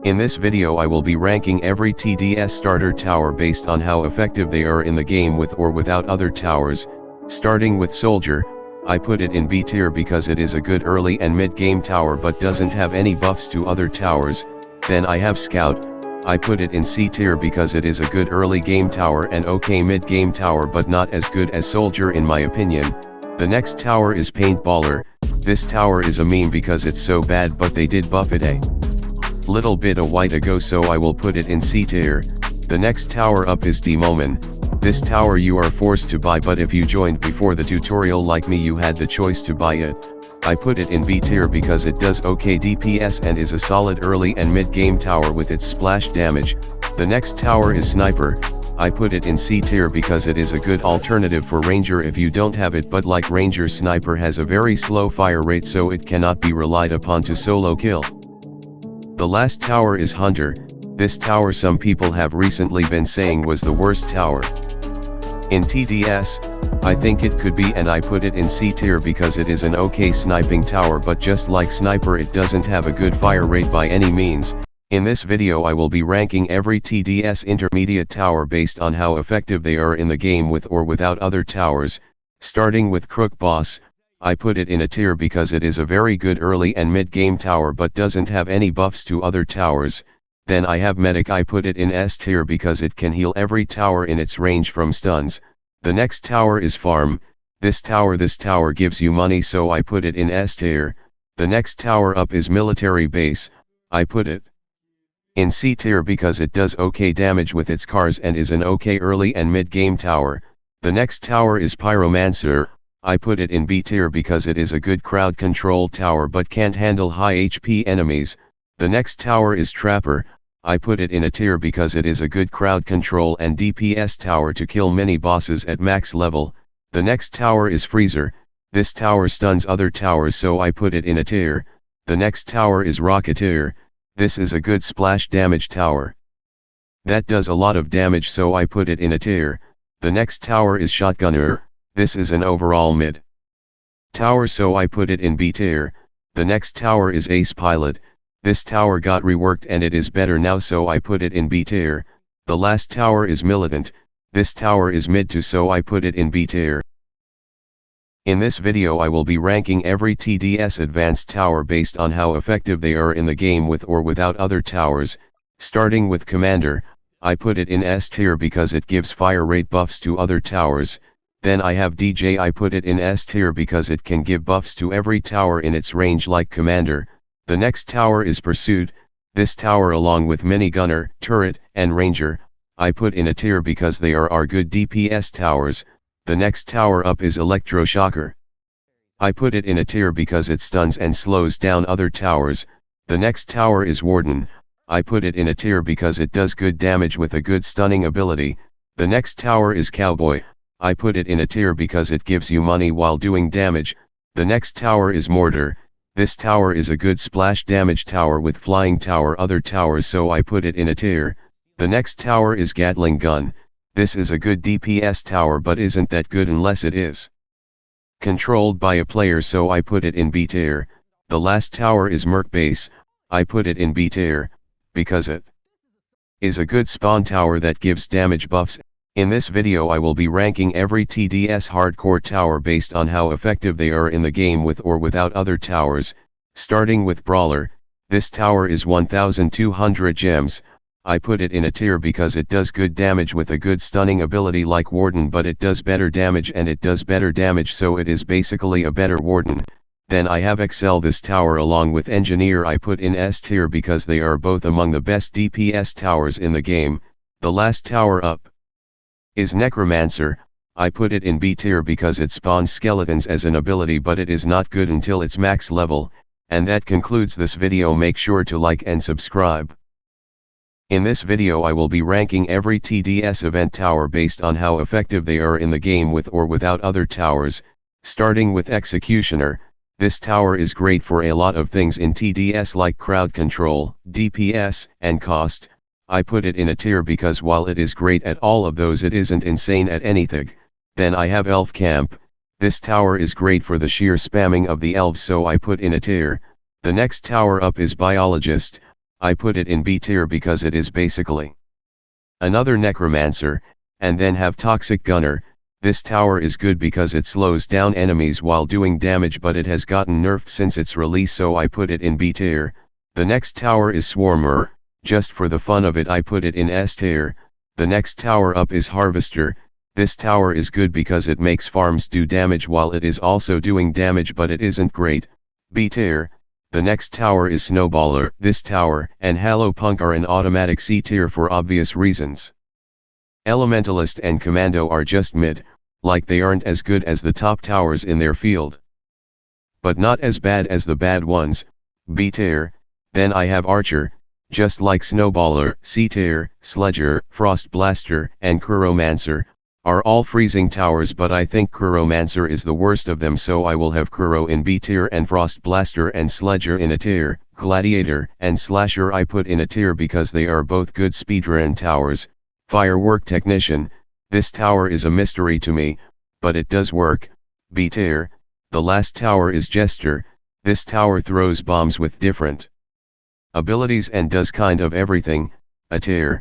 In this video I will be ranking every TDS starter tower based on how effective they are in the game with or without other towers. Starting with Soldier, I put it in B tier because it is a good early and mid-game tower but doesn't have any buffs to other towers. Then I have Scout, I put it in C tier because it is a good early game tower and okay mid-game tower but not as good as Soldier in my opinion. The next tower is Paintballer. This tower is a meme because it's so bad but they did buff it a little bit a while ago, so I will put it in C tier. The next tower up is Demoman. This tower you are forced to buy, but if you joined before the tutorial like me you had the choice to buy it. I put it in B tier because it does okay DPS and is a solid early and mid game tower with its splash damage. The next tower is Sniper. I put it in C tier because it is a good alternative for Ranger if you don't have it, but like Ranger, Sniper has a very slow fire rate so it cannot be relied upon to solo kill. The last tower is Hunter. This tower some people have recently been saying was the worst tower in TDS. I think it could be, and I put it in C tier because it is an okay sniping tower, but just like Sniper it doesn't have a good fire rate by any means. In this video I will be ranking every TDS intermediate tower based on how effective they are in the game with or without other towers. Starting with Crook Boss, I put it in a tier because it is a very good early and mid-game tower but doesn't have any buffs to other towers. Then I have Medic. I put it in S tier because it can heal every tower in its range from stuns. The next tower is Farm. This tower gives you money, so I put it in S tier. The next tower up is Military Base. I put it in C tier because it does okay damage with its cars and is an okay early and mid-game tower. The next tower is Pyromancer. I put it in B tier because it is a good crowd control tower but can't handle high HP enemies. The next tower is Trapper. I put it in a tier because it is a good crowd control and DPS tower to kill many bosses at max level. The next tower is Freezer. This tower stuns other towers, so I put it in a tier. The next tower is Rocketeer. This is a good splash damage tower that does a lot of damage, so I put it in a tier. The next tower is Shotgunner. This is an overall mid tower, so I put it in B tier. The next tower is Ace Pilot. This tower got reworked and it is better now, so I put it in B tier. The last tower is Militant. This tower is mid to, so I put it in B tier. In this video I will be ranking every TDS advanced tower based on how effective they are in the game with or without other towers. Starting with Commander, I put it in S tier because it gives fire rate buffs to other towers. Then I have DJ. I put it in S tier because it can give buffs to every tower in its range like Commander. The next tower is Pursuit. This tower along with Minigunner, Turret, and Ranger, I put in a tier because they are good DPS towers. The next tower up is Electroshocker. I put it in a tier because it stuns and slows down other towers. The next tower is Warden. I put it in a tier because it does good damage with a good stunning ability. The next tower is Cowboy. I put it in a tier because it gives you money while doing damage. The next tower is Mortar. This tower is a good splash damage tower with flying tower other towers, so I put it in a tier. The next tower is Gatling Gun. This is a good DPS tower but isn't that good unless it is controlled by a player, so I put it in B tier. The last tower is Merc Base. I put it in B tier because it is a good spawn tower that gives damage buffs. In this video I will be ranking every TDS hardcore tower based on how effective they are in the game with or without other towers. Starting with Brawler, this tower is 1200 gems. I put it in a tier because it does good damage with a good stunning ability like Warden, but it does better damage, so it is basically a better Warden. Then I have Excel. This tower along with Engineer I put in S tier because they are both among the best DPS towers in the game. The last tower up is Necromancer. I put it in B tier because it spawns skeletons as an ability, but it is not good until its max level. And that concludes this video. Make sure to like and subscribe. In this video I will be ranking every TDS event tower based on how effective they are in the game with or without other towers. Starting with Executioner, this tower is great for a lot of things in TDS like crowd control, DPS, and cost. I put it in a tier because while it is great at all of those it isn't insane at anything. Then I have Elf Camp. This tower is great for the sheer spamming of the elves, so I put in a tier. The next tower up is Biologist. I put it in B tier because it is basically another necromancer, and then have toxic gunner. This tower is good because it slows down enemies while doing damage, but it has gotten nerfed since its release, so I put it in B tier. The next tower is Swarmer. Just for the fun of it I put it in S tier. The next tower up is Harvester. This tower is good because it makes farms do damage while it is also doing damage, but it isn't great. B tier. The next tower is Snowballer. This tower and Halo Punk are an automatic C tier for obvious reasons. Elementalist and Commando are just mid, like they aren't as good as the top towers in their field, but not as bad as the bad ones. B tier. Then I have Archer, just like Snowballer. C tier. Sledger, Frost Blaster, and Kuromancer are all freezing towers, but I think Kuromancer is the worst of them, so I will have Kuro in B tier and Frost Blaster and Sledger in A tier. Gladiator and Slasher I put in A tier because they are both good speedrun towers. Firework Technician, this tower is a mystery to me, but it does work. B tier. The last tower is Jester. This tower throws bombs with different abilities and does kind of everything. A tier.